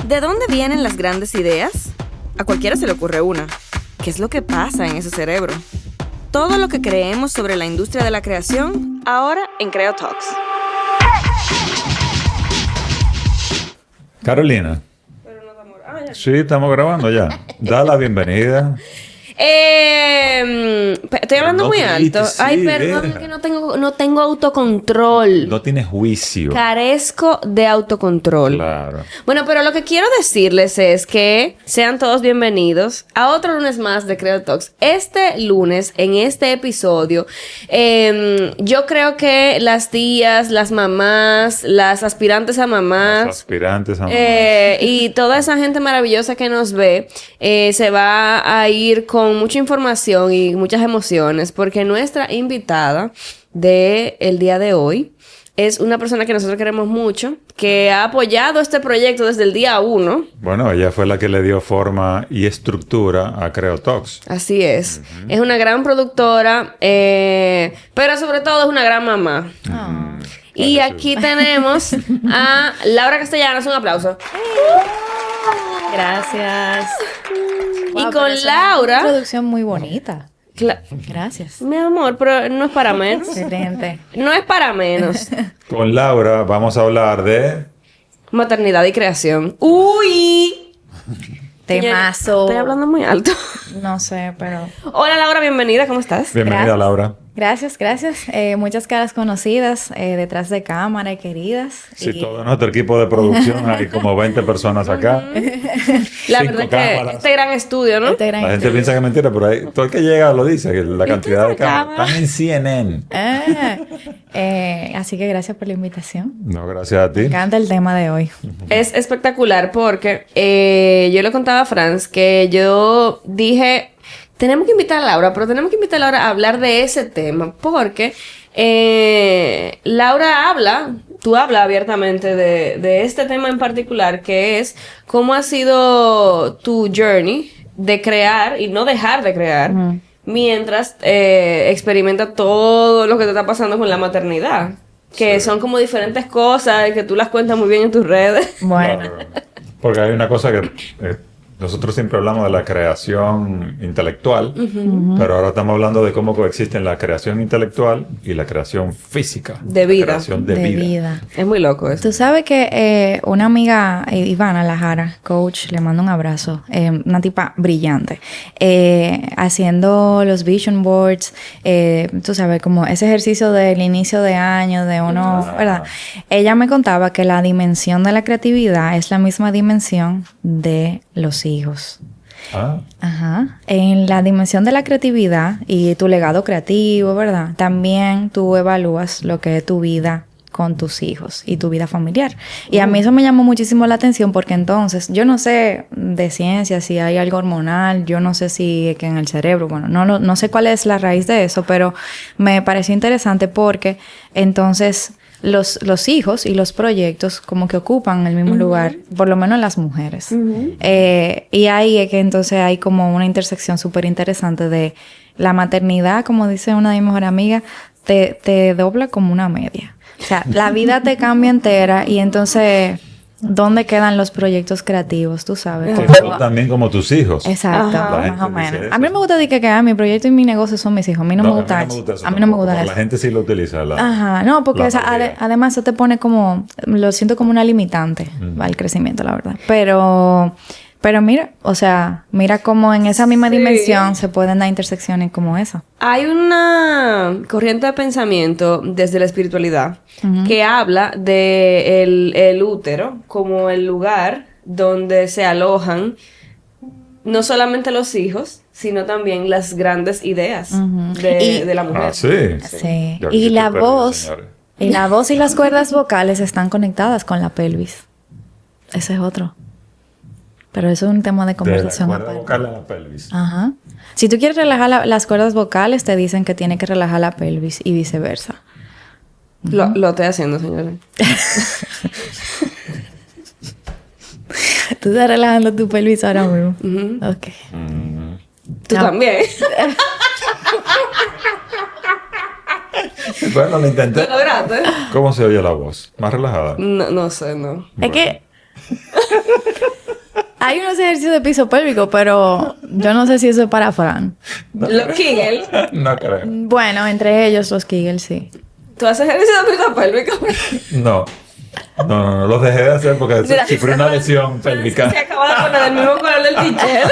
¿De dónde vienen las grandes ideas? A cualquiera se le ocurre una. ¿Qué es lo que pasa en ese cerebro? Todo lo que creemos sobre la industria de la creación, ahora en Creo Talks. Carolina. Sí, estamos grabando ya. Da la bienvenida. Estoy hablando muy alto. Sí, Ay, perdón, que no tengo autocontrol. No tienes juicio. Carezco de autocontrol. Claro. Bueno, pero lo que quiero decirles es que sean todos bienvenidos a otro lunes más de Creo Talks. Este lunes, en este episodio, yo creo que las tías, las mamás, las aspirantes a mamás, y toda esa gente maravillosa que nos ve, se va a ir con mucha información y muchas emociones, porque nuestra invitada del día de hoy es una persona que nosotros queremos mucho, que ha apoyado este proyecto desde el día 1. Bueno, ella fue la que le dio forma y estructura a Creo Talks. Así es. Es una gran productora, pero sobre todo es una gran mamá. Y aquí tenemos a Laura Castellanos. Un aplauso. Gracias. Y con Laura... Una introducción muy bonita. Gracias. Mi amor, pero no es para menos. Excelente. No es para menos. Con Laura vamos a hablar de... maternidad y creación. ¡Uy! Temazo. Estoy hablando muy alto. No sé, pero... Hola Laura, bienvenida. ¿Cómo estás? Bienvenida, Gracias. Laura. Gracias. Muchas caras conocidas detrás de cámara y queridas. Sí, y... todo nuestro equipo de producción, hay como 20 personas acá. La 5 verdad es que cámaras. este gran estudio, ¿no? Este gran La gente estudio. piensa que es mentira, pero hay, todo el que llega lo dice, que la cantidad de cámara? cámaras están en CNN. Así que gracias por la invitación. No, gracias a Me ti. encanta el tema de hoy. Es espectacular porque yo le contaba a Franz que yo dije, tenemos que invitar a Laura, pero tenemos que invitar a Laura a hablar de ese tema porque Laura tú hablas abiertamente de este tema en particular, que es cómo ha sido tu journey de crear y no dejar de crear mientras experimenta todo lo que te está pasando con la maternidad. Que son como diferentes cosas que tú las cuentas muy bien en tus redes. Bueno. Claro. Porque hay una cosa que nosotros siempre hablamos de la creación intelectual, pero ahora estamos hablando de cómo coexisten la creación intelectual y la creación física. De vida. La creación de vida. Es muy loco eso. Tú sabes que una amiga, Ivana Lajara, coach, le mando un abrazo, una tipa brillante, haciendo los vision boards, tú sabes, como ese ejercicio del inicio de año, de uno, ¿verdad? Ella me contaba que la dimensión de la creatividad es la misma dimensión de los hijos. Ajá. En la dimensión de la creatividad y tu legado creativo, ¿verdad? También tú evalúas lo que es tu vida con tus hijos y tu vida familiar. Y a mí eso me llamó muchísimo la atención porque entonces, yo no sé de ciencia si hay algo hormonal, yo no sé si que en el cerebro, bueno, no sé cuál es la raíz de eso, pero me pareció interesante porque entonces los hijos y los proyectos como que ocupan el mismo lugar, por lo menos las mujeres. Y ahí es que entonces hay como una intersección súper interesante de la maternidad, como dice una de mis mejores amigas, te dobla como una media. O sea, la vida te cambia entera y entonces, ¿dónde quedan los proyectos creativos? Tú sabes. Que son también como tus hijos. Exacto, Ajá. más o menos. Eso. A mí me gusta decir que mi proyecto y mi negocio son mis hijos. A mí no me gusta eso. eso A mí no me gusta tampoco, eso. La gente sí lo utiliza. Ajá, no, porque la mayoría. además eso te pone como, lo siento como una limitante al crecimiento, la verdad. Pero mira, o sea, mira cómo en esa misma dimensión se pueden dar intersecciones como esa. Hay una corriente de pensamiento desde la espiritualidad que habla de el útero como el lugar donde se alojan no solamente los hijos, sino también las grandes ideas de la mujer. Ah, sí. Sí. Yo Y estoy la perdido, voz, señores. y la voz y las cuerdas vocales están conectadas con la pelvis. Ese es otro. Pero eso es un tema de conversación De la cuerda aparte. vocal a la pelvis. Ajá. Si tú quieres relajar las cuerdas vocales, te dicen que tienes que relajar la pelvis y viceversa. Lo estoy haciendo, señores. Tú estás relajando tu pelvis ahora mismo. Ok. Tú No. también. Bueno, lo intenté. ¿Lo lograste? ¿Cómo se oye la voz? ¿Más relajada? No sé, no. Es que Hay unos ejercicios de piso pélvico, pero yo no sé si eso es para Fran. Los Kegel. No creo. Bueno, entre ellos los Kegel, sí. ¿Tú haces ejercicio de piso pélvico? No. No, los dejé de hacer porque Mira, sufrí una lesión pélvica. Se acaba de poner del mismo color del t-shirt.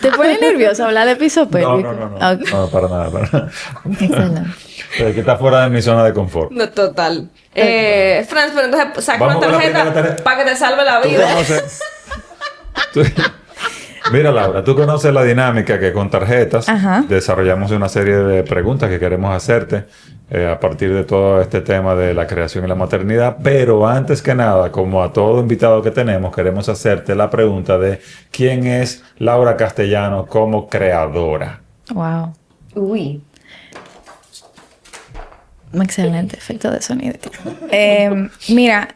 ¿Te pone nervioso hablar de piso pélvico? No. Ok. No, para nada. Excelente. Pero que está fuera de mi zona de confort. No, total. Franz, pero entonces saca Vamos una con la primera tarjeta tarjeta. para que te salve la ¿Tú vida. conoces? tú- Mira, Laura, tú conoces la dinámica que con tarjetas Ajá. desarrollamos una serie de preguntas que queremos hacerte a partir de todo este tema de la creación y la maternidad. Pero antes que nada, como a todo invitado que tenemos, queremos hacerte la pregunta de ¿quién es Laura Castellano como creadora? Wow. Uy. Excelente efecto de sonido. Mira,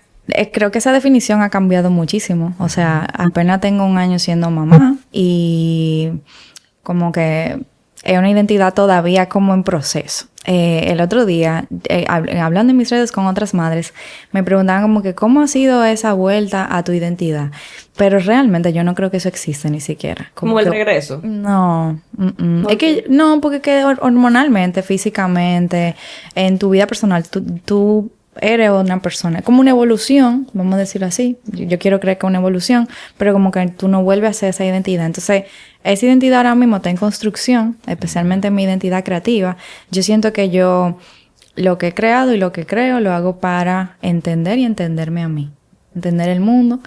creo que esa definición ha cambiado muchísimo. O sea, apenas tengo 1 año siendo mamá y como que es una identidad todavía como en proceso. El otro día, hablando en mis redes con otras madres, me preguntaban como que ¿cómo ha sido esa vuelta a tu identidad? Pero realmente yo no creo que eso existe ni siquiera. Como el que- regreso. No, ¿Por es que no, porque que hormonalmente, físicamente, en tu vida personal, tú eres una persona, como una evolución, vamos a decirlo así. Yo quiero creer que es una evolución, pero como que tú no vuelves a ser esa identidad. Entonces, esa identidad ahora mismo está en construcción, especialmente mi identidad creativa. Yo siento que yo lo que he creado y lo que creo lo hago para entender y entenderme a mí, entender el mundo.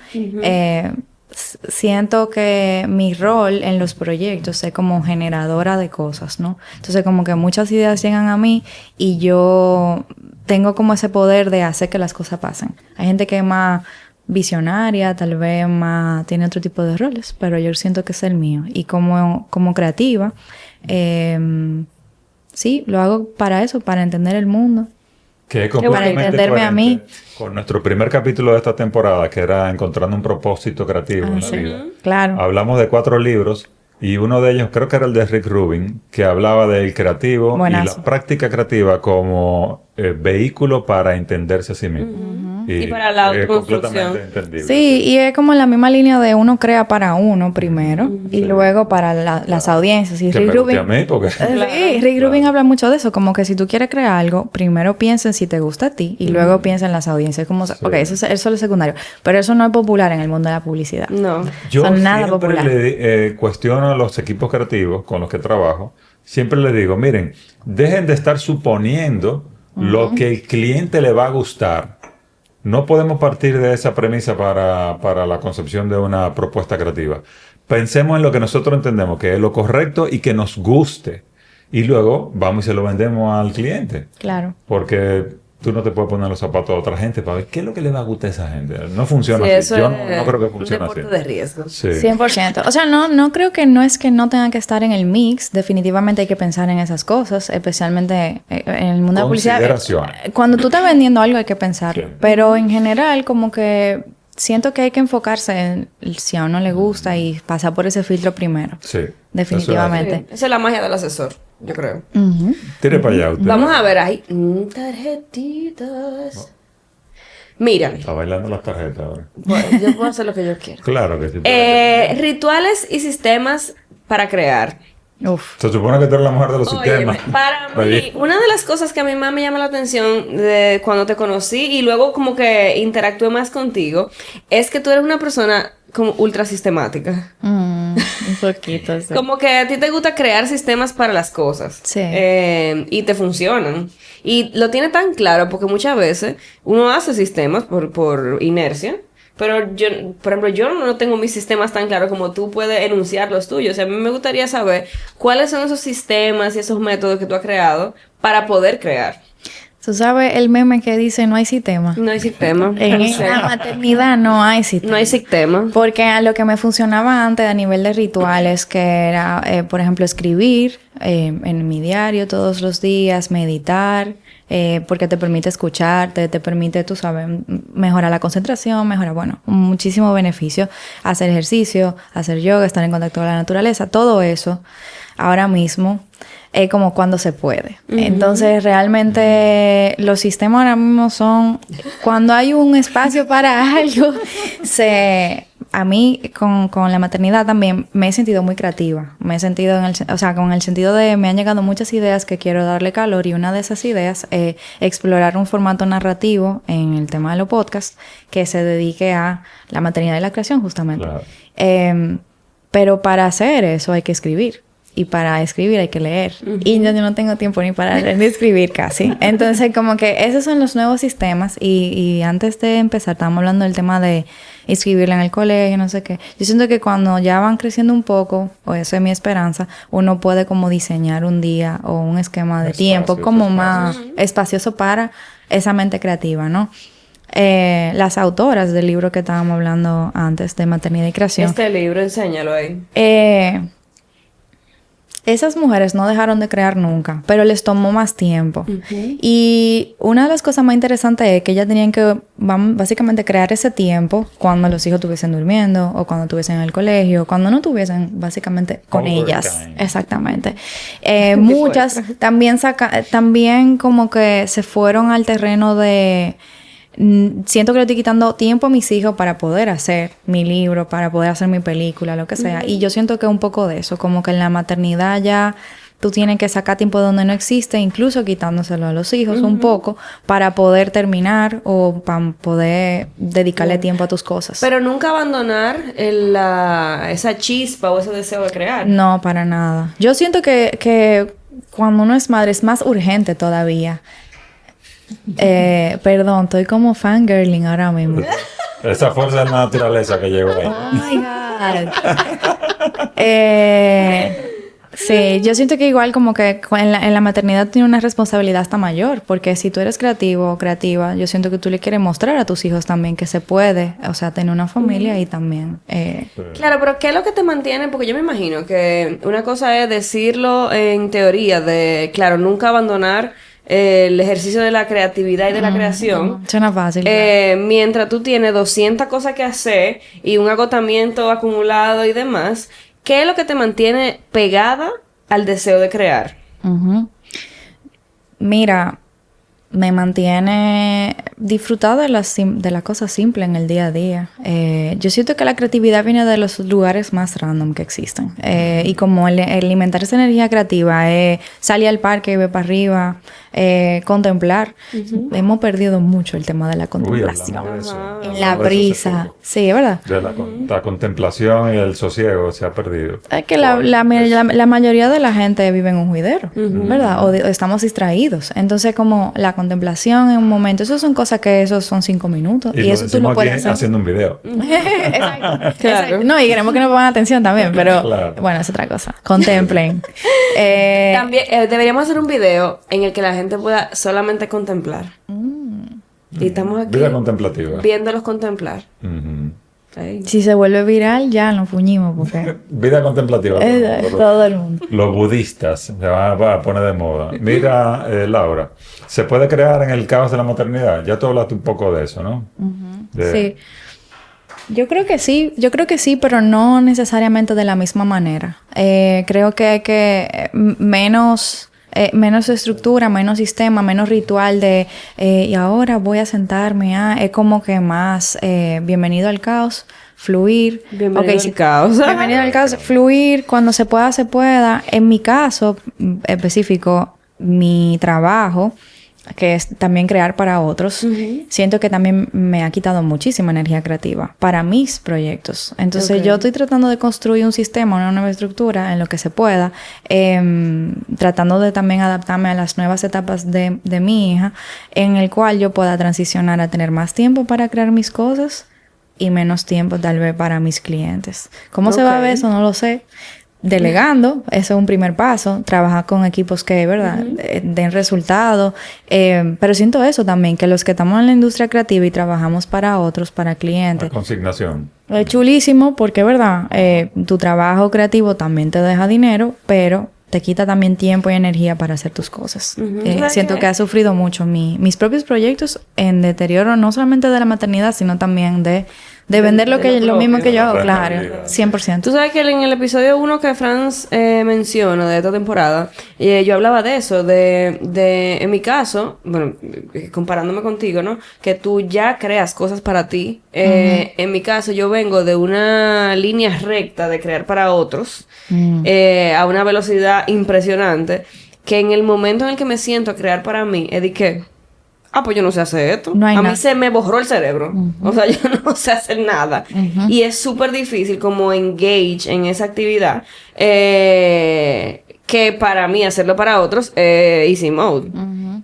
Siento que mi rol en los proyectos es como generadora de cosas, ¿no? Entonces como que muchas ideas llegan a mí y yo tengo como ese poder de hacer que las cosas pasen. Hay gente que es más visionaria, tal vez más tiene otro tipo de roles, pero yo siento que es el mío. Y como creativa, sí, lo hago para eso, para entender el mundo. Que es Para completamente entenderme a mí. coherente con nuestro primer capítulo de esta temporada, que era encontrando un propósito creativo en la sí. vida. Claro. Hablamos de 4 libros y uno de ellos creo que era el de Rick Rubin, que hablaba del creativo Buenazo. y la práctica creativa como vehículo para entenderse a sí mismo. Y para la es autoconstrucción. completamente entendible. Sí, y es como la misma línea de uno crea para uno primero y luego para las audiencias. Y Que Rick me guste Rubin, a mí porque... sí, Rick Rubin habla mucho de eso, como que si tú quieres crear algo, primero piensa en si te gusta a ti y luego piensa en las audiencias. Como, ok, eso es lo secundario, pero eso no es popular en el mundo de la publicidad. No. Yo Son nada siempre popular. le cuestiono a los equipos creativos con los que trabajo. Siempre les digo, miren, dejen de estar suponiendo lo que el cliente le va a gustar. No podemos partir de esa premisa para la concepción de una propuesta creativa. Pensemos en lo que nosotros entendemos que es lo correcto y que nos guste. Y luego vamos y se lo vendemos al cliente. Claro. Porque tú no te puedes poner los zapatos de otra gente para ver qué es lo que le va a gustar a esa gente. No funciona Sí, así. eso Yo es no creo que un funcione así. deporte de riesgo. Sí. 100%. O sea, no creo que no es que no tenga que estar en el mix. Definitivamente hay que pensar en esas cosas, especialmente en el mundo de la publicidad. Consideraciones. Cuando tú estás vendiendo algo hay que pensarlo. Sí. Pero en general, como que siento que hay que enfocarse en si a uno le gusta y pasar por ese filtro primero. Sí. Definitivamente. Sí, esa es la magia del asesor, yo creo. Ujú. Tire para allá usted. Vamos a ver ahí. Tarjetitas. Mira, Está bailando las tarjetas ahora. bueno, yo puedo hacer lo que yo quiero. Claro que sí. Rituales y sistemas para crear. Uf. Se supone que tú eres la mujer de los Óyeme, sistemas. para mí, Oye. una de las cosas que a mí más me llama la atención de cuando te conocí y luego como que interactué más contigo, es que tú eres una persona como ultra sistemática. Un poquito, sí. Como que a ti te gusta crear sistemas para las cosas. Sí. Y te funcionan. Y lo tiene tan claro porque muchas veces uno hace sistemas por inercia. Pero yo, por ejemplo, yo no tengo mis sistemas tan claros como tú puedes enunciar los tuyos. O sea, a mí me gustaría saber cuáles son esos sistemas y esos métodos que tú has creado para poder crear. Tú sabes el meme que dice no hay sistema. No hay sistema. En No sé. la maternidad no hay sistema. No hay sistema. Porque a lo que me funcionaba antes a nivel de rituales, que era, por ejemplo, escribir en mi diario todos los días, meditar, porque te permite escucharte, te permite, tú sabes, mejorar la concentración, mejorar, bueno, muchísimo beneficio. Hacer ejercicio, hacer yoga, estar en contacto con la naturaleza, todo eso ahora mismo es como cuando se puede. Entonces, realmente los sistemas ahora mismo son, cuando hay un espacio para algo, a mí con la maternidad también me he sentido muy creativa. Me he sentido con el sentido de me han llegado muchas ideas que quiero darle calor, y una de esas ideas es explorar un formato narrativo en el tema de los podcasts que se dedique a la maternidad y la creación, justamente. Claro. Pero para hacer eso hay que escribir. Y para escribir hay que leer. Y yo no tengo tiempo ni para leer ni escribir casi. Entonces, como que esos son los nuevos sistemas. Y antes de empezar, estábamos hablando del tema de inscribirla en el colegio, no sé qué. Yo siento que cuando ya van creciendo un poco, o eso es mi esperanza, uno puede como diseñar un día o un esquema de tiempo como más espacioso para esa mente creativa, ¿no? Las autoras del libro que estábamos hablando antes, de maternidad y creación. Este libro, enséñalo ahí. Esas mujeres no dejaron de crear nunca, pero les tomó más tiempo. Y una de las cosas más interesantes es que ellas tenían que básicamente crear ese tiempo cuando los hijos estuviesen durmiendo, o cuando estuviesen en el colegio, cuando no estuviesen básicamente con ellas. Exactamente. Muchas también como que se fueron al terreno de... Siento que le estoy quitando tiempo a mis hijos para poder hacer mi libro, para poder hacer mi película, lo que sea. Y yo siento que un poco de eso, como que en la maternidad ya tú tienes que sacar tiempo de donde no existe, incluso quitándoselo a los hijos un poco, para poder terminar o para poder dedicarle tiempo a tus cosas. Pero nunca abandonar esa chispa o ese deseo de crear. No, para nada. Yo siento que cuando uno es madre es más urgente todavía. Perdón, estoy como fangirling ahora mismo. Esa fuerza de la naturaleza que llegó ahí. Oh my God. Sí, yo siento que igual como que en la maternidad tiene una responsabilidad hasta mayor, porque si tú eres creativo o creativa, yo siento que tú le quieres mostrar a tus hijos también que se puede, o sea, tener una familia y también... Claro, pero ¿qué es lo que te mantiene? Porque yo me imagino que una cosa es decirlo en teoría de, claro, nunca abandonar el ejercicio de la creatividad y de la creación. Suena fácil. Mientras tú tienes 200 cosas que hacer y un agotamiento acumulado y demás, ¿qué es lo que te mantiene pegada al deseo de crear? Mira, me mantiene disfrutar de las cosas simples en el día a día. Yo siento que la creatividad viene de los lugares más random que existen. Y como el alimentar esa energía creativa es salir al parque y ver para arriba, contemplar. Hemos perdido mucho el tema de la contemplación. En la brisa. Sí, es verdad. De la contemplación y el sosiego se ha perdido. Es que la mayoría de la gente vive en un juidero, ¿verdad? O estamos distraídos. Entonces, como la contemplación en un momento, eso son cosas que esos son 5 minutos. Y eso tú lo puedes hacer haciendo un video. Exacto. Claro. No, y queremos que nos pongan atención también, pero bueno, es otra cosa. Contemplen. También deberíamos hacer un video en el que la gente pueda solamente contemplar. Y estamos aquí vida contemplativa, viéndolos contemplar. Si se vuelve viral, ya nos fuñimos porque... Vida contemplativa. Todo el mundo. Los budistas se van a poner de moda. Mira, Laura, ¿se puede crear en el caos de la maternidad? Ya tú hablaste un poco de eso, ¿no? Sí. Yo creo que sí, pero no necesariamente de la misma manera. Creo que hay que menos estructura, menos sistema, menos ritual de y ahora voy a sentarme es como que más bienvenido al caos, fluir. Bienvenido al caos. Bienvenido al caos, fluir, cuando se pueda, se pueda. En mi caso específico, mi trabajo, que es también crear para otros, siento que también me ha quitado muchísima energía creativa para mis proyectos. Entonces yo estoy tratando de construir un sistema, una nueva estructura en lo que se pueda, tratando de también adaptarme a las nuevas etapas de mi hija, en el cual yo pueda transicionar a tener más tiempo para crear mis cosas y menos tiempo tal vez para mis clientes. ¿Cómo se va a ver eso? No lo sé. Delegando, eso es un primer paso. Trabajar con equipos que, ¿verdad?, den resultados. Pero siento eso también, que los que estamos en la industria creativa y trabajamos para otros, para clientes. La consignación. Es chulísimo porque, ¿verdad?, tu trabajo creativo también te deja dinero, pero te quita también tiempo y energía para hacer tus cosas. Siento que ha sufrido mucho mis propios proyectos en deterioro, no solamente de la maternidad, sino también de vender lo mismo que yo hago, claro, 100%. Tú sabes que en el episodio 1 que Franz menciona de esta temporada, yo hablaba de eso, de en mi caso, bueno, comparándome contigo, ¿no? Que tú ya creas cosas para ti. En mi caso, yo vengo de una línea recta de crear para otros, a una velocidad impresionante, que en el momento en el que me siento a crear para mí, es de que... pues yo no sé hacer esto. No hay a nada. mí se me borró el cerebro. O sea, yo no sé hacer nada. Y es súper difícil como engage en esa actividad. Que para mí hacerlo para otros easy mode.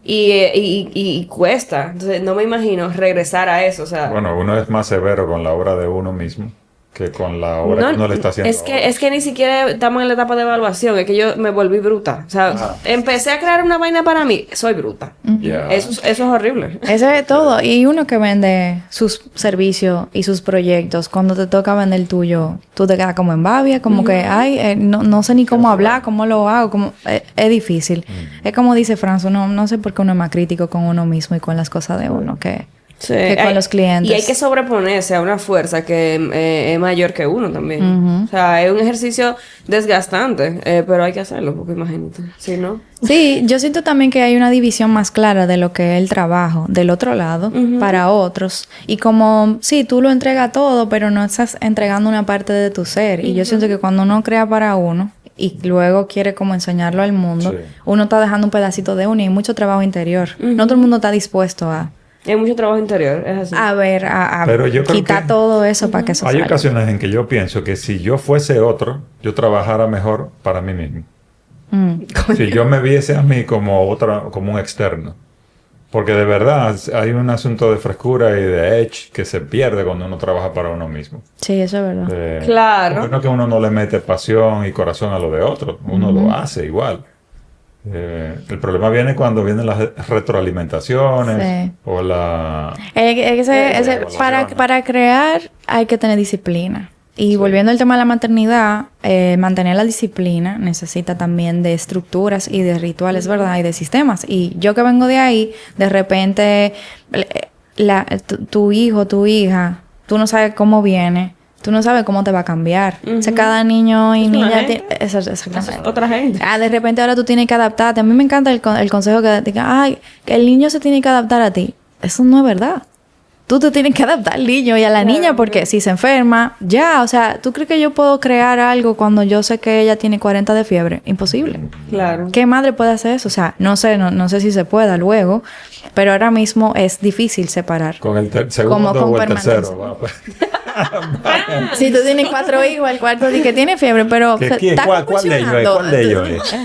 Y cuesta. Entonces no me imagino regresar a eso. O sea, Bueno, uno es más severo con la obra de uno mismo que con la obra que uno le está haciendo. Es que ni siquiera estamos en la etapa de evaluación. Es que yo me volví bruta. O sea, empecé a crear una vaina para mí. Soy bruta. Yeah. Eso es horrible. Eso es todo. Y uno que vende sus servicios y sus proyectos, cuando te toca vender el tuyo, tú te quedas como en babia, como que, no sé ni cómo hablar, cómo lo hago, es difícil. Es como dice Franz, no sé por qué uno es más crítico con uno mismo y con las cosas de uno que con los clientes. Y hay que sobreponerse a una fuerza que es mayor que uno también. O sea, es un ejercicio desgastante, pero hay que hacerlo, porque imagínate, si no... Sí, yo siento también que hay una división más clara de lo que es el trabajo del otro lado para otros. Y como, sí, tú lo entregas todo, pero no estás entregando una parte de tu ser. Y yo siento que cuando uno crea para uno y luego quiere como enseñarlo al mundo, uno está dejando un pedacito de uno y hay mucho trabajo interior. No todo el mundo está dispuesto a... Hay mucho trabajo interior, es así. A ver, Pero yo creo quitar que todo eso para que eso hay salga. ocasiones en que yo pienso que si yo fuese otro, yo trabajara mejor para mí mismo. Si yo me viese a mí como un externo. Porque de verdad hay un asunto de frescura y de edge que se pierde cuando uno trabaja para uno mismo. Sí, eso es verdad. Claro. No que uno no le mete pasión y corazón a lo de otro. Uno lo hace igual. El problema viene cuando vienen las retroalimentaciones o la... Para crear hay que tener disciplina. Y volviendo al tema de la maternidad, mantener la disciplina necesita también de estructuras y de rituales, ¿verdad? Y de sistemas. Y yo que vengo de ahí, de repente, tu hijo, tu hija, tú no sabes cómo viene. Tú no sabes cómo te va a cambiar. O sea, cada niño y niña tiene... Exactamente. Es otra gente. De repente ahora tú tienes que adaptarte. A mí me encanta el consejo que diga, que el niño se tiene que adaptar a ti. Eso no es verdad. Tú te tienes que adaptar al niño y a la niña porque si se enferma, o sea, ¿tú crees que yo puedo crear algo cuando yo sé que ella tiene 40 de fiebre? Imposible. Claro. ¿Qué madre puede hacer eso? O sea, no sé si se pueda luego, pero ahora mismo es difícil separar. Con el segundo o el tercero. Si tú tienes 4 hijos, el cuarto dice que tiene fiebre, pero está ¿Cuál de ellos es?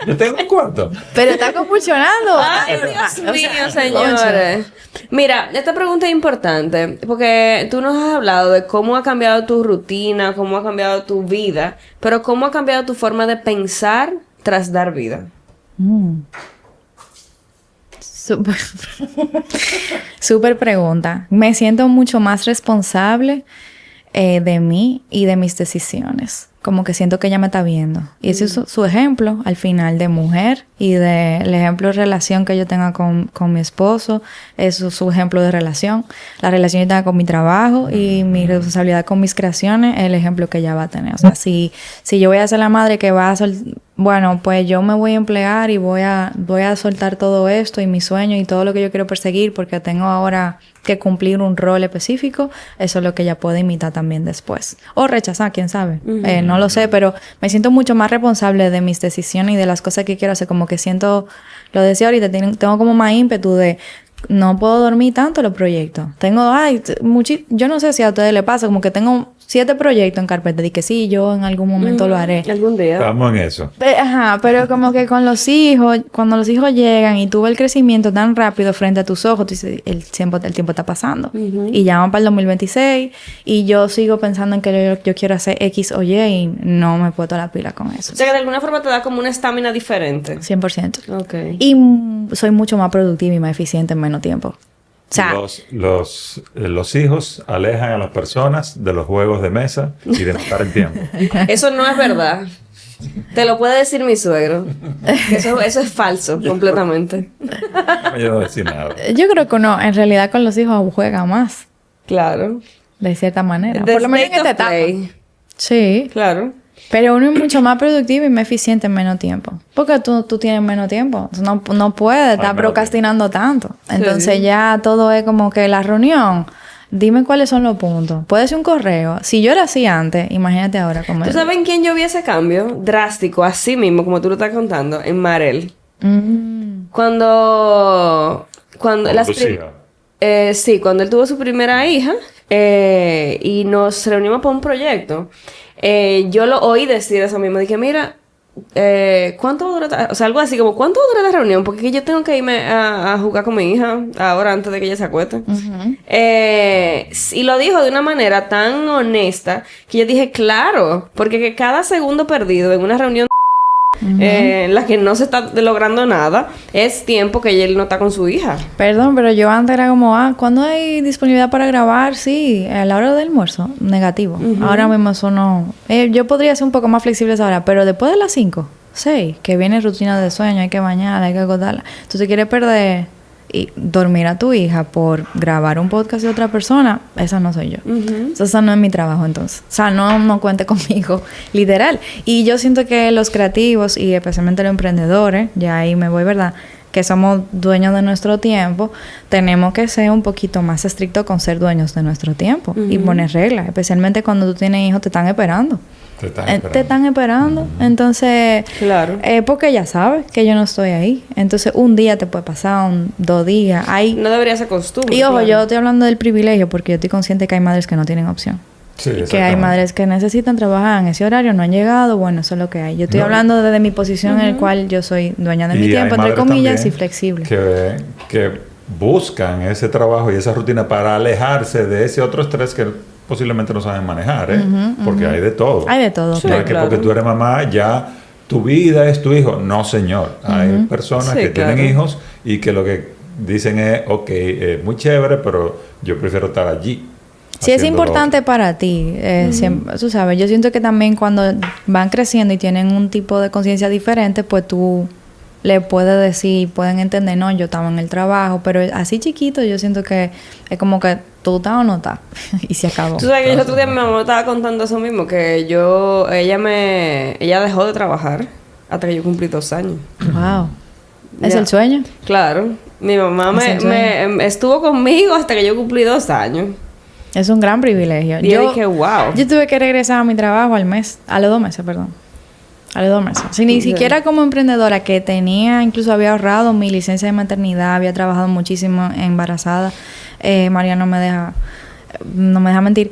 Yo tengo un cuarto. Pero está convulsionando. Ay, Dios mío, señores. Mira, esta pregunta es importante porque tú nos has hablado de cómo ha cambiado tu rutina, cómo ha cambiado tu vida, pero cómo ha cambiado tu forma de pensar tras dar vida. Súper pregunta. Me siento mucho más responsable de mí y de mis decisiones. Como que siento que ella me está viendo. Y ese es su ejemplo al final de mujer y del ejemplo de relación que yo tenga con mi esposo. Eso es su ejemplo de relación. La relación que yo tenga con mi trabajo y mi responsabilidad con mis creaciones, el ejemplo que ella va a tener. O sea, si yo voy a ser la madre que va a bueno, pues yo me voy a emplear y voy a soltar todo esto y mis sueños y todo lo que yo quiero perseguir porque tengo ahora que cumplir un rol específico, eso es lo que ella puede imitar también después. O rechazar, quién sabe. No lo sé, pero me siento mucho más responsable de mis decisiones y de las cosas que quiero hacer. Como que siento, lo decía ahorita, tengo como más ímpetu de... No puedo dormir tanto los proyectos. Yo no sé si a ustedes les pasa, como que tengo 7 proyectos en carpeta. Y que sí, yo en algún momento lo haré. Algún día. Estamos en eso. Pero como que con los hijos, cuando los hijos llegan y tú ves el crecimiento tan rápido frente a tus ojos, tú dices, el tiempo está pasando. Y ya vamos para el 2026 y yo sigo pensando en que yo quiero hacer X o Y y no me puedo la pila con eso. O sea, que de alguna forma te da como una estamina diferente. 100%. Ok. Y soy mucho más productiva y más eficiente en menos tiempo. O sea, los hijos alejan a las personas de los juegos de mesa y de matar el tiempo. Eso no es verdad. Te lo puede decir mi suegro. Eso es falso, completamente. Yo no voy a decir nada. yo creo que uno en realidad con los hijos juega más, Claro. de cierta manera. The Por lo menos en state esta of etapa. play. Sí. Claro. Pero uno es mucho más productivo y más eficiente en menos tiempo. Porque tú tienes menos tiempo. No puedes estar menos procrastinando tanto. Entonces Sí. ya todo es como que la reunión. Dime cuáles son los puntos. Puede ser un correo. Si yo era así antes, imagínate ahora cómo ¿Tú es. sabes en quién yo vi ese cambio? Drástico, así mismo, como tú lo estás contando, en Marel. Cuando las Lucía. sí, cuando él tuvo su primera hija y nos reunimos para un proyecto, yo lo oí decir eso mismo. Dije, mira, ¿cuánto va a durar? O sea, algo así como, ¿cuánto va a durar la reunión? Porque es que yo tengo que irme a jugar con mi hija ahora antes de que ella se acueste. Y lo dijo de una manera tan honesta que yo dije, claro, porque que cada segundo perdido en una reunión en la que no se está logrando nada es tiempo que él no está con su hija. Perdón, pero yo antes era como, ¿cuándo hay disponibilidad para grabar? Sí, a la hora del almuerzo, negativo. Ahora mismo eso no... yo podría ser un poco más flexible a esa hora, pero después de las 5, 6, que viene rutina de sueño, hay que bañarla, hay que acotarla. Tú te quieres perder y dormir a tu hija por grabar un podcast de otra persona, esa no soy yo. Esa no es mi trabajo entonces. O sea, no cuente conmigo, literal. Y yo siento que los creativos y especialmente los emprendedores, ya ahí me voy, ¿verdad?, que somos dueños de nuestro tiempo, tenemos que ser un poquito más estrictos con ser dueños de nuestro tiempo y poner reglas, especialmente cuando tú tienes hijos, te están esperando. Te están esperando. Entonces, Claro. porque ya sabes que yo no estoy ahí. Entonces, un día te puede pasar, 2 días. No debería ser costumbre. Y ojo, claro. yo estoy hablando del privilegio porque yo estoy consciente que hay madres que no tienen opción. Sí, Que hay exactamente. madres que necesitan trabajar en ese horario, no han llegado, bueno, eso es lo que hay. Yo estoy hablando desde mi posición en la cual yo soy dueña de mi Y tiempo, hay entre madres comillas, y también flexible. que buscan ese trabajo y esa rutina para alejarse de ese otro estrés que posiblemente no saben manejar, ¿eh? Porque hay de todo. Hay de todo. Sí, No es que claro. porque tú eres mamá ya tu vida es tu hijo. No, señor. Hay personas Sí, que tienen claro. hijos y que lo que dicen es, ok, muy chévere, pero yo prefiero estar allí. Si es haciendo lo importante para ti, siempre, tú sabes, yo siento que también cuando van creciendo y tienen un tipo de conciencia diferente, pues tú le puedes decir, pueden entender, no, yo estaba en el trabajo, pero así chiquito yo siento que es como que tú estás o no estás y se acabó. Tú sabes que el otro día mi mamá me estaba contando eso mismo, que ella dejó de trabajar hasta que yo cumplí 2 años. Wow. ¿Es Ya. el sueño? Claro. Mi mamá Es el sueño. estuvo conmigo hasta que yo cumplí 2 años. Es un gran privilegio. Y yo dije, wow. Yo tuve que regresar a mi trabajo a los 2 meses, perdón. A los 2 meses. Si ni Sí. siquiera como emprendedora que tenía, incluso había ahorrado mi licencia de maternidad, había trabajado muchísimo embarazada. María no me deja mentir.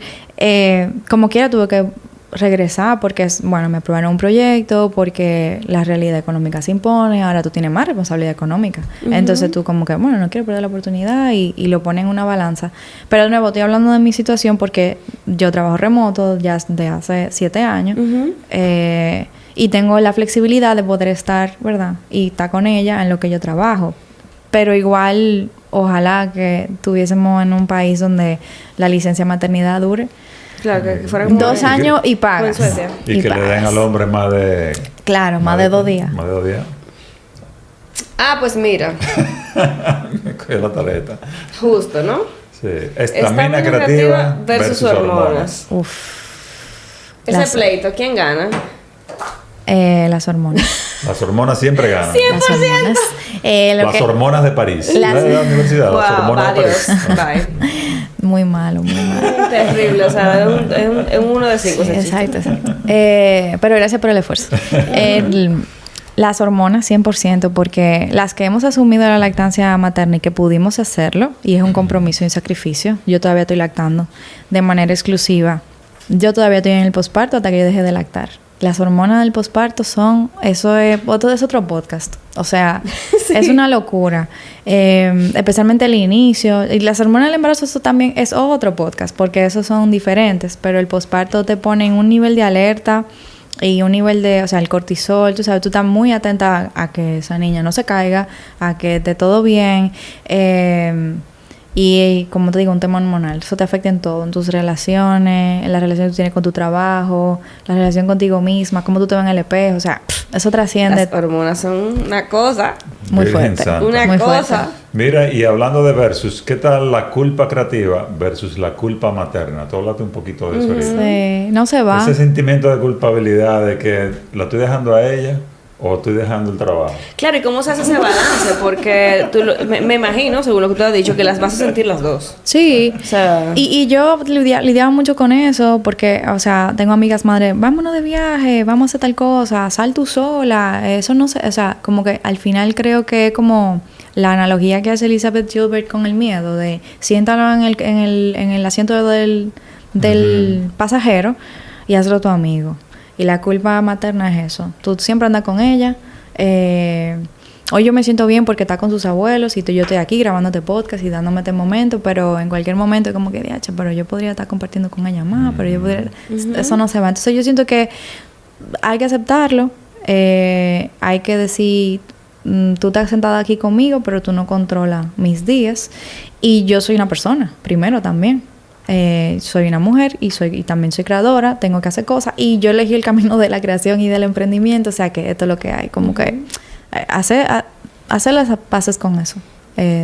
Como quiera tuve que regresar porque, me aprobaron un proyecto, porque la realidad económica se impone, ahora tú tienes más responsabilidad económica. Entonces tú como que, no quiero perder la oportunidad y lo pones en una balanza. Pero de nuevo, estoy hablando de mi situación porque yo trabajo remoto ya de hace 7 años. Y tengo la flexibilidad de poder estar, ¿verdad? Y estar con ella en lo que yo trabajo. Pero igual, ojalá que tuviésemos en un país donde la licencia de maternidad dure Claro, que fuera como 2 años y como en pagas. Suecia. Y que le den pagas. al hombre más de... Claro, más de 2 días. Más de 2 días. Ah, pues mira, Me cogió la tarjeta. justo, ¿no? Sí. Estamina creativa versus hormonas. Ese Las- pleito, ¿quién gana? Las hormonas. Las hormonas siempre ganan. Las hormonas. Lo Las que- hormonas de París. Las- De la universidad, las Wow, hormonas de adiós. París. Bye. Muy malo, muy malo. Terrible, o sea, es un 1 de 5. Exacto, exacto. Pero gracias por el esfuerzo. Las hormonas, 100%, porque las que hemos asumido la lactancia materna y que pudimos hacerlo, y es un compromiso y un sacrificio, yo todavía estoy lactando de manera exclusiva. Yo todavía estoy en el posparto hasta que yo deje de lactar. Las hormonas del posparto es otro podcast. O sea, es una locura. Especialmente el inicio. Y las hormonas del embarazo, eso también es otro podcast, porque esos son diferentes. Pero el posparto te pone en un nivel de alerta y un nivel de, o sea, el cortisol, tú sabes, tú estás muy atenta a que esa niña no se caiga, a que esté todo bien. Y como te digo, un tema hormonal. Eso te afecta en todo, en tus relaciones, en la relación que tú tienes con tu trabajo, la relación contigo misma, cómo tú te ves en el espejo. O sea, eso trasciende. Las hormonas son una cosa. Muy Virgen fuerte. Santa. Una Muy cosa. fuerte. Mira, y hablando de versus, ¿qué tal la culpa creativa versus la culpa materna? Tú hablaste un poquito de eso ahorita. Sí, no se va. Ese sentimiento de culpabilidad de que la estoy dejando a ella o estoy dejando el trabajo. Claro, ¿y cómo se hace ese balance? Porque me imagino, según lo que tú has dicho, que las vas a sentir las dos. Sí. O sea... Y yo lidiaba mucho con eso porque, o sea, tengo amigas madres, vámonos de viaje, vamos a hacer tal cosa, sal tú sola, eso no sé, o sea, como que al final creo que es como la analogía que hace Elizabeth Gilbert con el miedo de siéntalo en el asiento del pasajero y hazlo tu amigo. Y la culpa materna es eso. Tú siempre andas con ella. Hoy yo me siento bien porque está con sus abuelos y yo estoy aquí grabándote podcast y dándome este momento, pero en cualquier momento es como que, diache, pero yo podría estar compartiendo con ella más, pero yo podría... Eso no se va. Entonces yo siento que hay que aceptarlo. Hay que decir, tú estás sentada aquí conmigo, pero tú no controlas mis días. Y yo soy una persona, primero también. Soy una mujer y también soy creadora, tengo que hacer cosas y yo elegí el camino de la creación y del emprendimiento, o sea que esto es lo que hay, como que hacer las paces con eso,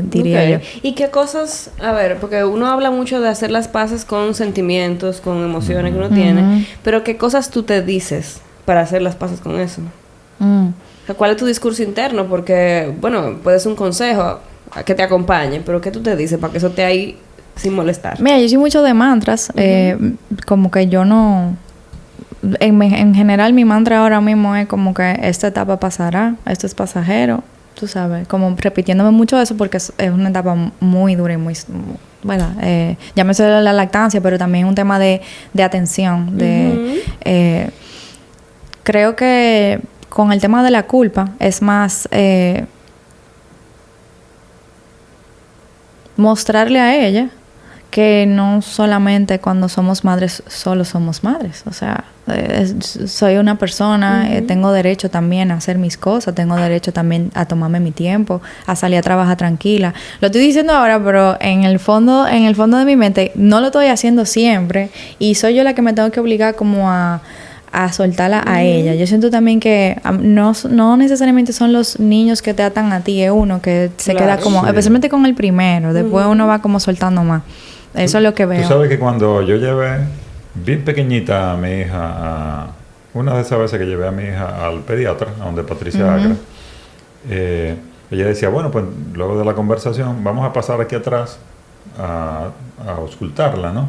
diría yo. ¿Y qué cosas, a ver, porque uno habla mucho de hacer las paces con sentimientos, con emociones que uno tiene, pero qué cosas tú te dices para hacer las paces con eso? O sea, ¿cuál es tu discurso interno? Porque, bueno, puede ser un consejo que te acompañe, pero ¿qué tú te dices para que eso te ahí sin molestar? Mira, yo soy mucho de mantras, como que yo no... En general mi mantra ahora mismo es como que esta etapa pasará, esto es pasajero, tú sabes, como repitiéndome mucho eso porque es una etapa muy dura y muy... Bueno, llámese la lactancia, pero también un tema de atención, creo que con el tema de la culpa es más... mostrarle a ella que no solamente cuando somos madres, solo somos madres. O sea, soy una persona, tengo derecho también a hacer mis cosas, tengo derecho también a tomarme mi tiempo, a salir a trabajar tranquila. Lo estoy diciendo ahora, pero en el fondo de mi mente, no lo estoy haciendo siempre y soy yo la que me tengo que obligar como a soltarla a ella. Yo siento también que no necesariamente son los niños que te atan a ti, es uno que se queda como, especialmente con el primero, después uno va como soltando más. Eso es lo que veo. Tú sabes que cuando yo llevé bien pequeñita a mi hija, una de esas veces que llevé a mi hija al pediatra, a donde Patricia Agra, ella decía, bueno, pues luego de la conversación vamos a pasar aquí atrás a auscultarla, ¿no?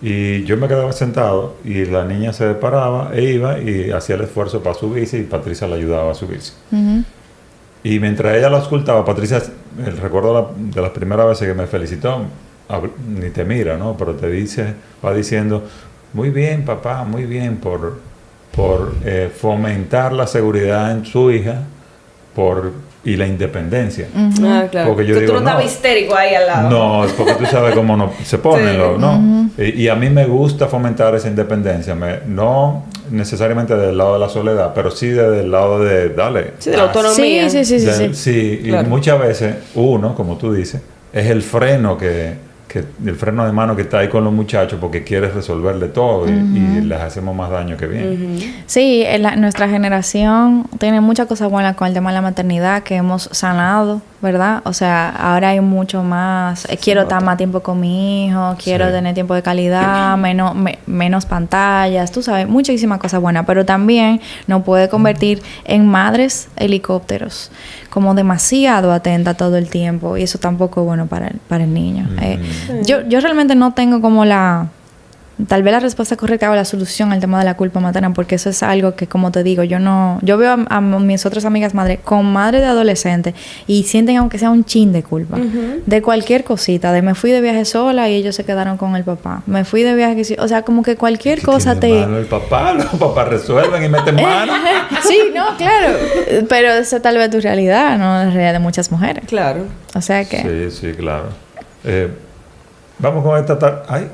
Y yo me quedaba sentado y la niña se paraba e iba y hacía el esfuerzo para subirse y Patricia la ayudaba a subirse. Y mientras ella la auscultaba, Patricia, el recuerdo de las primeras veces que me felicitó, ni te mira, ¿no? Pero te dice, va diciendo, muy bien papá, muy bien por fomentar la seguridad en su hija y la independencia. Ah, claro. Porque yo tú digo, no estabas histérico ahí al lado. No, porque tú sabes cómo no se ponen, ¿no? Y a mí me gusta fomentar esa independencia, no necesariamente del lado de la soledad, pero sí desde el lado de, dale. Sí, de la autonomía. Sí, Claro. Y muchas veces uno, como tú dices, es el freno el freno de mano que está ahí con los muchachos porque quieres resolverle todo y les hacemos más daño que bien. Sí, nuestra generación tiene muchas cosas buenas con el tema de la maternidad que hemos sanado, ¿verdad? O sea, ahora hay mucho más, quiero estar más tiempo con mi hijo, quiero tener tiempo de calidad, menos pantallas, tú sabes, muchísimas cosas buenas, pero también nos puede convertir en madres helicópteros, como demasiado atenta todo el tiempo, y eso tampoco es bueno para el niño. Yo realmente no tengo como tal vez la respuesta correcta o la solución al tema de la culpa materna, porque eso es algo que, como te digo, yo veo a mis otras amigas madres con madres de adolescentes y sienten aunque sea un chin de culpa de cualquier cosita, de me fui de viaje sola y ellos se quedaron con el papá, me fui de viaje, o sea, como que cualquier cosa El papá, los papás resuelven y meten mano. Sí, no, claro, pero esa tal vez es tu realidad, no es la realidad de muchas mujeres. Claro. O sea que... Sí, claro. Vamos con esta tarde. Ay,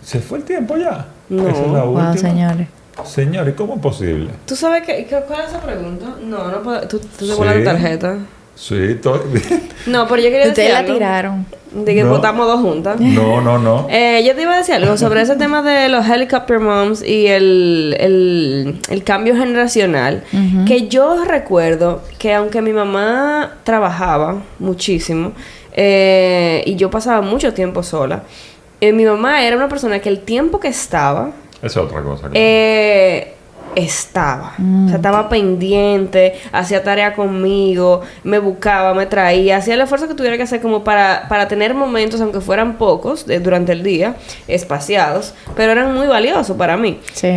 ¿se fue el tiempo ya? No. Esa es la última. Wow, señores. Señores, ¿cómo es posible? ¿Tú sabes cuál es esa pregunta? No puedo. ¿Tú te vuelas tu tarjeta? Sí, todo bien. No, pero yo quería decir Ustedes la algo. tiraron. De que votamos dos juntas. No. Yo te iba a decir algo sobre ese tema de los helicopter moms y el cambio generacional. Que yo recuerdo que aunque mi mamá trabajaba muchísimo y yo pasaba mucho tiempo sola, mi mamá era una persona que el tiempo que estaba... Esa es otra cosa. Estaba. O sea, estaba pendiente, hacía tarea conmigo, me buscaba, me traía, hacía el esfuerzo que tuviera que hacer como para tener momentos, aunque fueran pocos, durante el día, espaciados, pero eran muy valiosos para mí. Sí,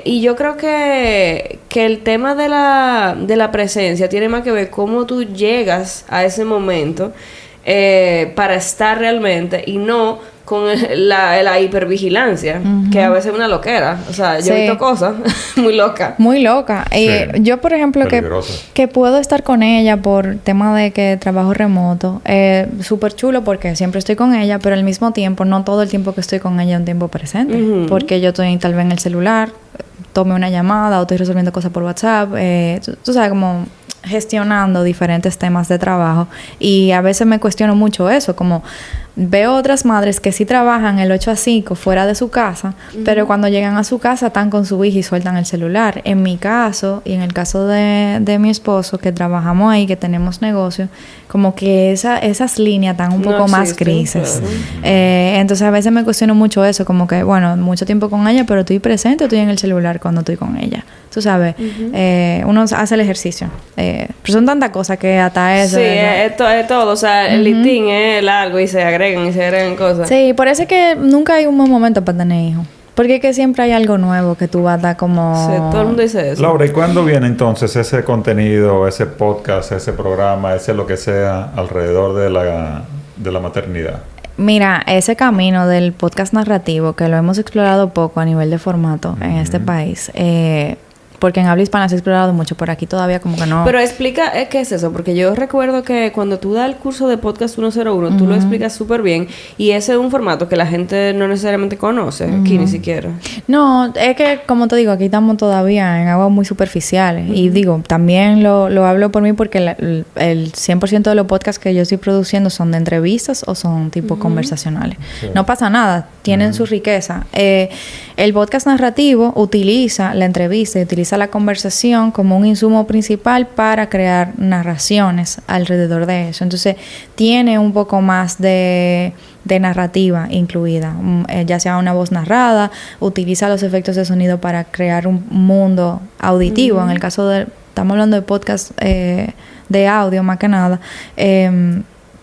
y yo creo que el tema de la presencia tiene más que ver cómo tú llegas a ese momento para estar realmente y no con la hipervigilancia, que a veces es una loquera. O sea, yo he visto cosas muy locas. Muy loca. Sí. Yo, por ejemplo, que puedo estar con ella por tema de que trabajo remoto, súper chulo porque siempre estoy con ella, pero al mismo tiempo, no todo el tiempo que estoy con ella es un tiempo presente. Porque yo estoy tal vez en el celular, tome una llamada o estoy resolviendo cosas por WhatsApp. Tú sabes, como gestionando diferentes temas de trabajo. Y a veces me cuestiono mucho eso, como... Veo otras madres que sí trabajan el 8 a 5 fuera de su casa, pero cuando llegan a su casa están con su hija y sueltan el celular. En mi caso, y en el caso de mi esposo, que trabajamos ahí, que tenemos negocio, como que esas líneas están un poco más grises. Claro. Entonces a veces me cuestiono mucho eso, como que, bueno, mucho tiempo con ella, pero estoy presente o estoy en el celular cuando estoy con ella. Tú sabes, uno hace el ejercicio. Pero son tantas cosas que hasta eso... Sí, es todo. O sea, el listín es largo y se agregan cosas. Sí, por eso es que nunca hay un buen momento para tener hijos. Porque es que siempre hay algo nuevo que tú vas a dar como... Sí, todo el mundo dice eso. Laura, ¿y cuándo viene entonces ese contenido, ese podcast, ese programa, ese lo que sea alrededor de la maternidad? Mira, ese camino del podcast narrativo, que lo hemos explorado poco a nivel de formato en este país, porque en habla hispana se ha explorado mucho, por aquí todavía como que no... Pero explica qué es eso, porque yo recuerdo que cuando tú das el curso de Podcast 101, tú lo explicas súper bien, y ese es un formato que la gente no necesariamente conoce, aquí ni siquiera. No, es que, como te digo, aquí estamos todavía en aguas muy superficiales. Y digo, también lo hablo por mí porque el 100% de los podcasts que yo estoy produciendo son de entrevistas o son tipo conversacionales. Sí. No pasa nada, tienen su riqueza. El podcast narrativo utiliza la entrevista y utiliza la conversación como un insumo principal para crear narraciones alrededor de eso. Entonces, tiene un poco más de narrativa incluida, ya sea una voz narrada, utiliza los efectos de sonido para crear un mundo auditivo. En el caso estamos hablando de podcast de audio más que nada,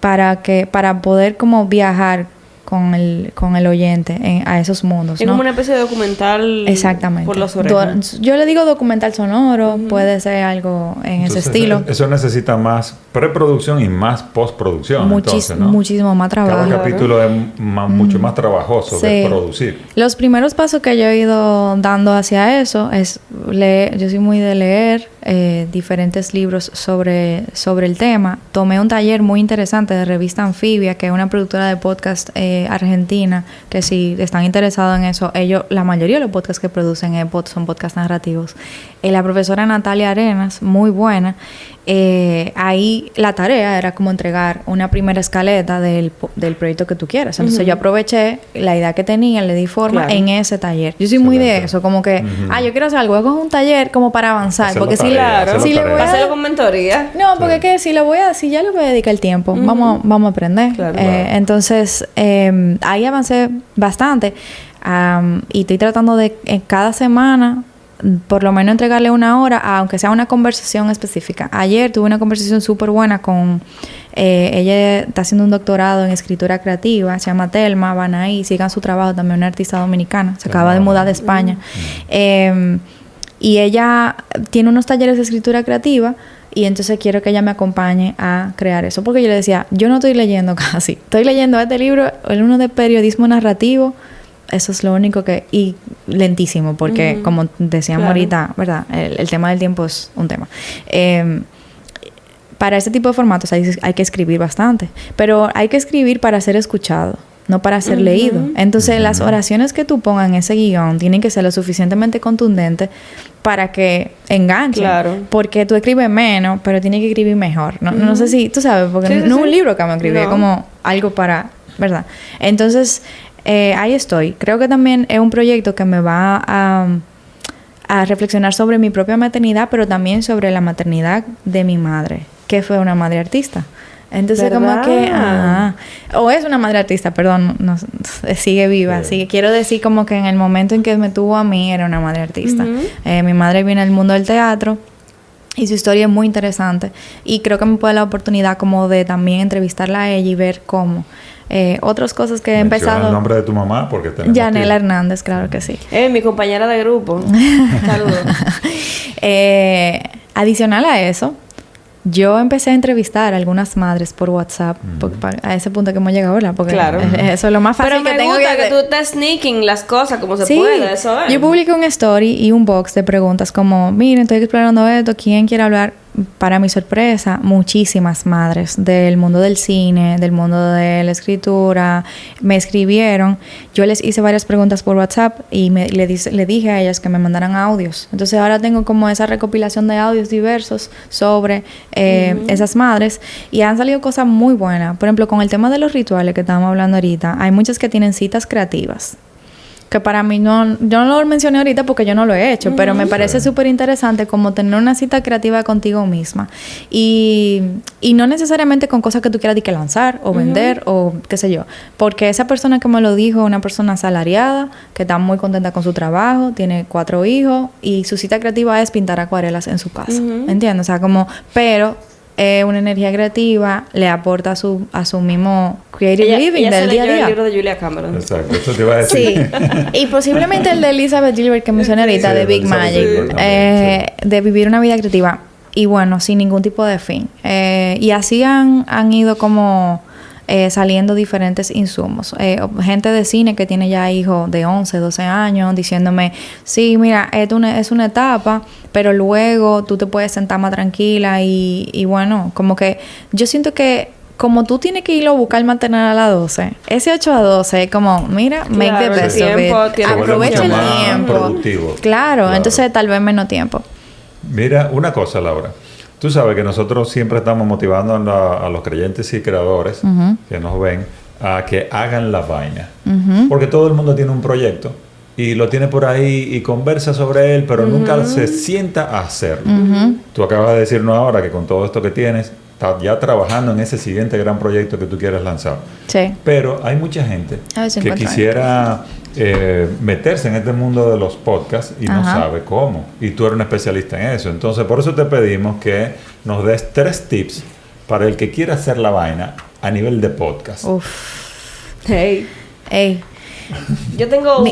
para poder como viajar con el oyente a esos mundos. Es como una especie de documental. Exactamente. Por los orejas. Yo le digo documental sonoro, puede ser algo en ese estilo. Eso necesita más preproducción y más postproducción. Muchísimo más trabajo. Cada capítulo es mucho más trabajoso de producir. Los primeros pasos que yo he ido dando hacia eso es leer. Yo soy muy de leer diferentes libros sobre el tema. Tomé un taller muy interesante de Revista Anfibia, que es una productora de podcast argentina, que si están interesados en eso, la mayoría de los podcasts que producen son podcasts narrativos. La profesora Natalia Arenas, muy buena. Ahí la tarea era como entregar una primera escaleta del proyecto que tú quieras. Entonces yo aproveché la idea que tenía, le di forma en ese taller. Yo soy muy de eso, como que yo quiero hacer algo, hago un taller como para avanzar, porque si le voy a hacerlo con mentoría. No, porque es que si ya le voy a dedicar el tiempo, vamos a aprender. Entonces ahí avancé bastante y estoy tratando de cada semana por lo menos entregarle una hora, aunque sea una conversación específica. Ayer tuve una conversación súper buena con... ella está haciendo un doctorado en escritura creativa, se llama Telma, van ahí, sigan su trabajo, también una artista dominicana, se acaba de mudar de España. Y ella tiene unos talleres de escritura creativa y entonces quiero que ella me acompañe a crear eso. Porque yo le decía, yo no estoy leyendo casi, estoy leyendo este libro, uno de periodismo narrativo. Eso es lo único que... Y lentísimo, porque como decíamos ahorita, ¿verdad? El tema del tiempo es un tema. Para este tipo de formatos hay que escribir bastante. Pero hay que escribir para ser escuchado. no para ser leído. Entonces, las oraciones que tú pongas en ese guión tienen que ser lo suficientemente contundentes para que enganchen. Claro. Porque tú escribes menos, pero tienes que escribir mejor. No sé si, tú sabes, porque no es un libro que me escribí, es como algo para, ¿verdad? Entonces, ahí estoy. Creo que también es un proyecto que me va a reflexionar sobre mi propia maternidad, pero también sobre la maternidad de mi madre, que fue una madre artista. Entonces, ¿verdad? como que... o es una madre artista, perdón, no, sigue viva. Sí. Así que quiero decir como que en el momento en que me tuvo a mí, era una madre artista. Mi madre viene del mundo del teatro y su historia es muy interesante. Y creo que me puede dar la oportunidad como de también entrevistarla a ella y ver cómo... otras cosas que he Menciona empezado... el nombre de tu mamá porque tenemos Yanela tiempo. Hernández, claro que sí. Mi compañera de grupo. Saludos. Adicional a eso, yo empecé a entrevistar a algunas madres por WhatsApp, a ese punto que hemos llegado ahora, porque Claro. eso es lo más fácil Pero me que tengo gusta que hacer. tú estés sneaking las cosas como se Sí, puede, eso es. yo publiqué un story y un box de preguntas como, miren, estoy explorando esto, ¿quién quiere hablar? Para mi sorpresa, muchísimas madres del mundo del cine, del mundo de la escritura, me escribieron. Yo les hice varias preguntas por WhatsApp y le dije a ellas que me mandaran audios. Entonces ahora tengo como esa recopilación de audios diversos sobre esas madres y han salido cosas muy buenas. Por ejemplo, con el tema de los rituales que estábamos hablando ahorita, hay muchas que tienen citas creativas. Que para mí yo no lo mencioné ahorita porque yo no lo he hecho, pero me parece súper interesante como tener una cita creativa contigo misma. Y no necesariamente con cosas que tú quieras que lanzar o vender o qué sé yo. Porque esa persona que me lo dijo es una persona asalariada, que está muy contenta con su trabajo, tiene 4 hijos y su cita creativa es pintar acuarelas en su casa. ¿Entiendes? O sea, como... Pero... una energía creativa le aporta a su mismo creative living ella del se día a leyó día. el libro de Julia Cameron. Exacto, eso te iba a decir. Sí, y posiblemente el de Elizabeth Gilbert que mencioné ahorita, Sí, de de Big Elizabeth Magic, Gilbert también, de vivir una vida creativa. Y bueno, sin ningún tipo de fin. Y así han ido como saliendo diferentes insumos. Gente de cine que tiene ya hijos de 11, 12 años, diciéndome, sí, mira, esto es una etapa, pero luego tú te puedes sentar más tranquila y bueno, como que yo siento que como tú tienes que irlo a buscar maternal a las 12, ese 8 a 12 es como, mira, make the Claro, el best of tiempo it. tiene Aprovecha el mucho más tiempo. productivo. Claro, entonces tal vez menos tiempo. Mira, una cosa, Laura. Tú sabes que nosotros siempre estamos motivando a los creyentes y creadores que nos ven a que hagan la vaina. Porque todo el mundo tiene un proyecto y lo tiene por ahí y conversa sobre él, pero nunca se sienta a hacerlo. Tú acabas de decirnos ahora que con todo esto que tienes, estás ya trabajando en ese siguiente gran proyecto que tú quieres lanzar. Sí. Pero hay mucha gente A ver si que encuentro quisiera meterse en este mundo de los podcasts y no sabe cómo. Y tú eres un especialista en eso. Entonces, por eso te pedimos que nos des 3 tips para el que quiera hacer la vaina a nivel de podcast. Hey. Ey. Yo tengo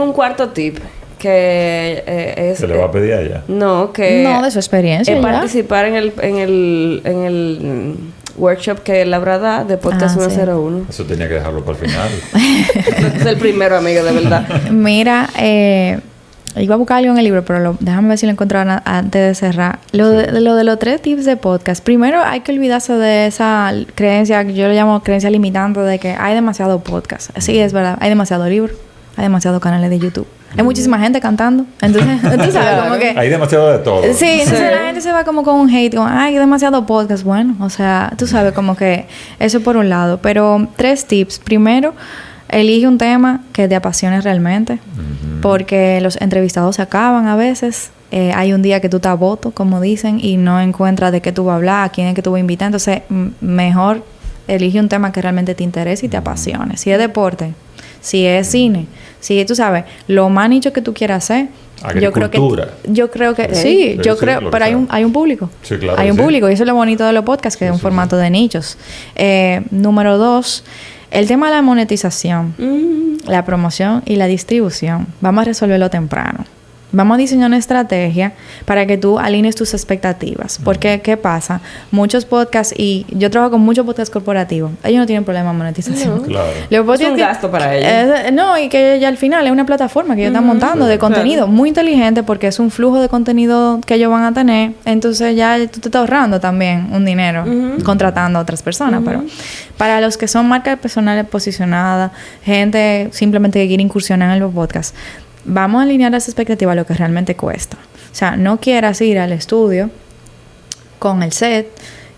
un cuarto tip que es... ¿Se le va a pedir a ella? No, que... No, de su experiencia ya. participar en el workshop que Laura da de Podcast Ah, sí. 101. Eso tenía que dejarlo para el final. Es el primero, amigo, de verdad. Mira, iba a buscar algo en el libro, pero déjame ver si lo encuentro antes de cerrar. Lo de los 3 tips de podcast. Primero, hay que olvidarse de esa creencia, que yo le llamo creencia limitante, de que hay demasiado podcast. Sí, es verdad. Hay demasiado libro, hay demasiados canales de YouTube. Hay muchísima gente cantando. Entonces, tú sabes, como que... Hay demasiado de todo. Sí, entonces la gente se va como con un hate, como, ay, demasiado podcast. Bueno, o sea, tú sabes, como que eso por un lado. Pero 3 tips. Primero, elige un tema que te apasione realmente, porque los entrevistados se acaban a veces. Hay un día que tú estás voto, como dicen, y no encuentras de qué tú vas a hablar, a quién es que tú vas a invitar. Entonces, mejor elige un tema que realmente te interese y te apasione. Si es deporte, si es cine, si tú sabes, lo más nicho que tú quieras hacer, Agricultura. yo creo que Sí, yo sí, creo, lo que pero sea. hay un público. Sí, claro hay que un sí. público y eso es lo bonito de los podcasts, que es un formato de nichos. Número 2, el tema de la monetización, la promoción y la distribución. Vamos a resolverlo temprano. Vamos a diseñar una estrategia para que tú alinees tus expectativas. Porque, ¿qué pasa? Muchos podcasts, y yo trabajo con muchos podcasts corporativos, ellos no tienen problema de monetización. No. Claro. Es un gasto para ellos. No, y que ya al final es una plataforma que ellos están montando de contenido muy inteligente porque es un flujo de contenido que ellos van a tener. Entonces ya tú te estás ahorrando también un dinero contratando a otras personas. Pero para los que son marcas personales posicionadas, gente simplemente que quiere incursionar en los podcasts, vamos a alinear las expectativas a lo que realmente cuesta. O sea, no quieras ir al estudio con el set,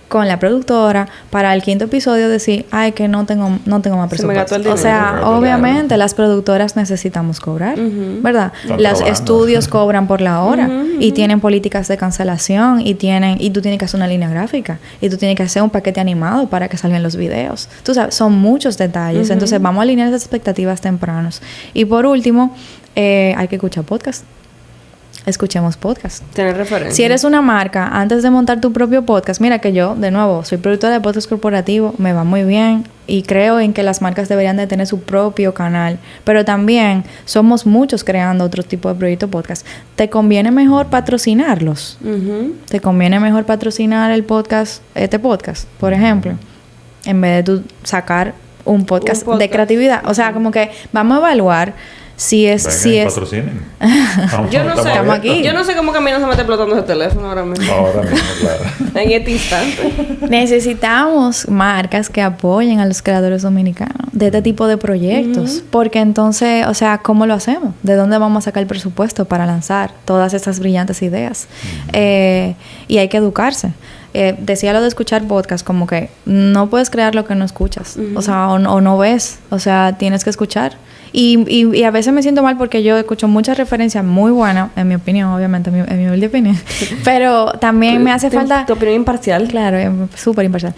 con la productora, para el 5º episodio decir, ay, que no tengo más Se me gastó presupuesto. el dinero. O sea, obviamente las productoras necesitamos cobrar, ¿verdad? Están Los trabajando. estudios cobran por la hora y tienen políticas de cancelación y tú tienes que hacer una línea gráfica y tú tienes que hacer un paquete animado para que salgan los videos. Tú sabes, son muchos detalles. Entonces, vamos a alinear esas expectativas tempranos. Y por último, hay que escuchar podcast. Escuchemos podcast. Tener referencia. Si eres una marca, antes de montar tu propio podcast, mira que yo, de nuevo, soy productora de podcast corporativo, me va muy bien y creo en que las marcas deberían de tener su propio canal, pero también somos muchos creando otro tipo de proyecto podcast. ¿Te conviene mejor patrocinarlos? ¿Te conviene mejor patrocinar el podcast, este podcast, por ejemplo, en vez de tú sacar un podcast de creatividad? O sea, como que vamos a evaluar si es... patrocinen. Yo no sé. Estamos aquí. Yo no sé cómo Camino se me está explotando ese teléfono ahora mismo. Ahora mismo, claro. En este instante. Necesitamos marcas que apoyen a los creadores dominicanos de este tipo de proyectos. Porque entonces, o sea, ¿cómo lo hacemos? ¿De dónde vamos a sacar el presupuesto para lanzar todas estas brillantes ideas? Y hay que educarse. Decía lo de escuchar podcast, como que no puedes crear lo que no escuchas. O sea, o no ves. O sea, tienes que escuchar. Y a veces me siento mal porque yo escucho muchas referencias muy buenas, en mi opinión, obviamente, en mi humilde opinión. Pero también me hace falta... Tu opinión imparcial. Claro, súper imparcial.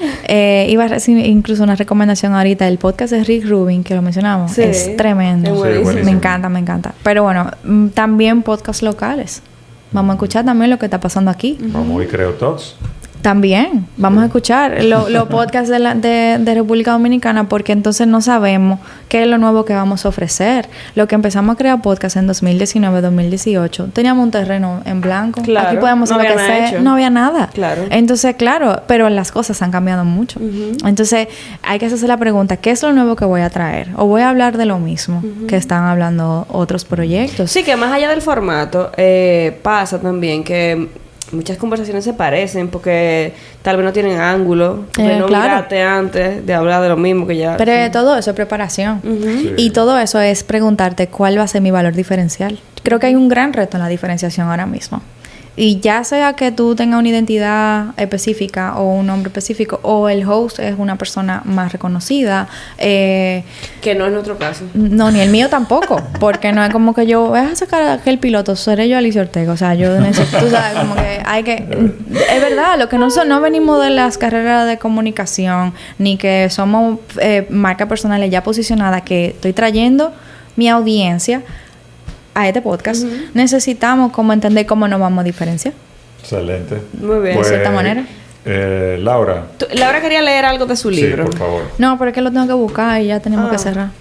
Iba a recibir incluso una recomendación ahorita. El podcast de Rick Rubin, que lo mencionamos, Sí, es tremendo. es buenísimo. Me encanta, me encanta. Pero bueno, también podcasts locales. Vamos a escuchar también lo que está pasando aquí. Vamos y Creo Talks. También vamos a escuchar los podcasts de República Dominicana, porque entonces no sabemos qué es lo nuevo que vamos a ofrecer. Lo que empezamos a crear podcast en 2019, 2018, teníamos un terreno en blanco. Claro, Aquí podemos no había envejecer, nada hecho. no había nada. Claro. Entonces, claro, pero las cosas han cambiado mucho. Entonces, hay que hacerse la pregunta, ¿qué es lo nuevo que voy a traer? ¿O voy a hablar de lo mismo que están hablando otros proyectos? Sí, que más allá del formato, pasa también que muchas conversaciones se parecen porque tal vez no tienen ángulo, porque no claro. miraste antes de hablar de lo mismo que ya... Pero todo eso es preparación. Sí. Y todo eso es preguntarte cuál va a ser mi valor diferencial. Creo que hay un gran reto en la diferenciación ahora mismo. Y ya sea que tú tengas una identidad específica o un nombre específico, o el host es una persona más reconocida, Que no es nuestro caso. no, ni el mío tampoco, porque no es como que yo voy a sacar aquel piloto, seré yo Alicia Ortega, o sea, yo necesito, tú sabes, como que hay que, es verdad, lo que no venimos de las carreras de comunicación, ni que somos marcas personales ya posicionadas, que estoy trayendo mi audiencia a este podcast, necesitamos como entender cómo nos vamos a diferenciar. Excelente. Muy bien. De cierta manera. Laura. Laura quería leer algo de su libro. Sí, por favor. No, pero es que lo tengo que buscar y ya tenemos que cerrar.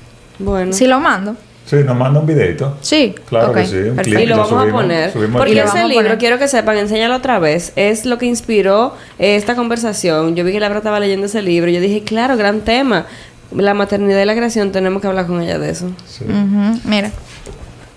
Bueno. Si lo mando. Sí, nos manda un videito. Sí. Claro ok, que sí, un perfecto. clip. Y lo Lo vamos a subimos poner. el Porque clip. Lo vamos ese a libro, poner. quiero que sepan, enséñalo otra vez. Es lo que inspiró esta conversación. Yo vi que Laura estaba leyendo ese libro. Yo dije, claro, gran tema. La maternidad y la creación, tenemos que hablar con ella de eso. Sí. Mira.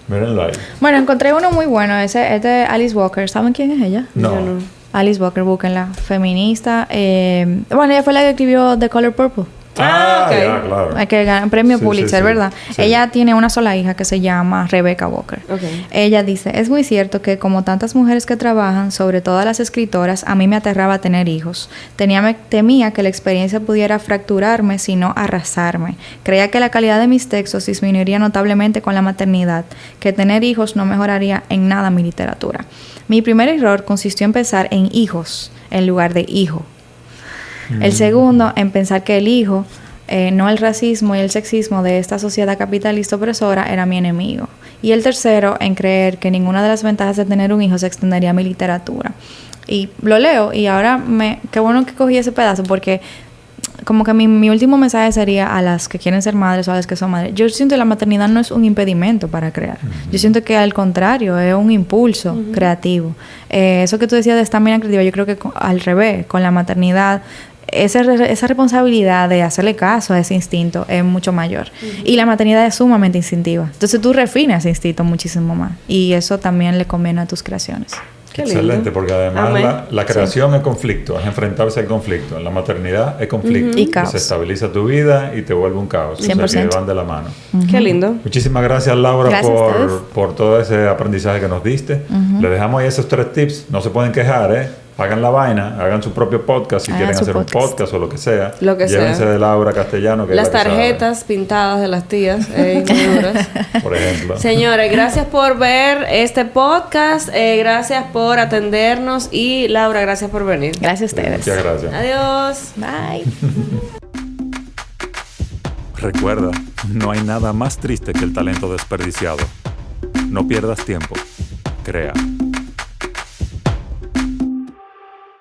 Mírenlo ahí. Bueno, encontré uno muy bueno. Este de Alice Walker. ¿Saben quién es ella? No. Yo no. Alice Walker, búsquenla. Feminista. Bueno, ella fue la que escribió The Color Purple. Ah, ok. ya, claro. Que ganó premio Sí, Pulitzer, sí, sí. ¿verdad? Sí. Ella tiene una sola hija que se llama Rebecca Walker. Ok. Ella dice, es muy cierto que como tantas mujeres que trabajan, sobre todo las escritoras, a mí me aterraba tener hijos. Temía que la experiencia pudiera fracturarme, sino arrasarme. Creía que la calidad de mis textos disminuiría notablemente con la maternidad, que tener hijos no mejoraría en nada mi literatura. Mi primer error consistió en pensar en hijos en lugar de hijo. El segundo, en pensar que el hijo, no el racismo y el sexismo de esta sociedad capitalista opresora, era mi enemigo. Y el tercero, en creer que ninguna de las ventajas de tener un hijo se extendería a mi literatura. Y lo leo y ahora qué bueno que cogí ese pedazo porque como que mi último mensaje sería a las que quieren ser madres o a las que son madres. Yo siento que la maternidad no es un impedimento para crear. Yo siento que al contrario, es un impulso creativo. Eso que tú decías de estamina creativa, yo creo que al revés, con la maternidad, esa responsabilidad de hacerle caso a ese instinto es mucho mayor. Y la maternidad es sumamente instintiva. Entonces tú refinas ese instinto muchísimo más. Y eso también le conviene a tus creaciones. Qué Excelente, lindo. porque además la creación es conflicto, es enfrentarse al conflicto. En la maternidad es conflicto. Y caos. Se estabiliza tu vida y te vuelve un caos. 100%. O sea, que van de la mano. Qué lindo. Muchísimas gracias, Laura, Gracias a ustedes. por todo ese aprendizaje que nos diste. Le dejamos ahí esos 3 tips. No se pueden quejar, ¿eh? Hagan la vaina, hagan su propio podcast si Hagan quieren su hacer podcast. un podcast o lo que sea. Lo que Llévense sea. de Laura Castellano, que Las es la que sabe, tarjetas pintadas de las tías, muy duras. por ejemplo. Señores, gracias por ver este podcast, gracias por atendernos y Laura, gracias por venir. Gracias a ustedes. Muchas gracias. Adiós. Bye. Recuerda, no hay nada más triste que el talento desperdiciado. No pierdas tiempo. Crea.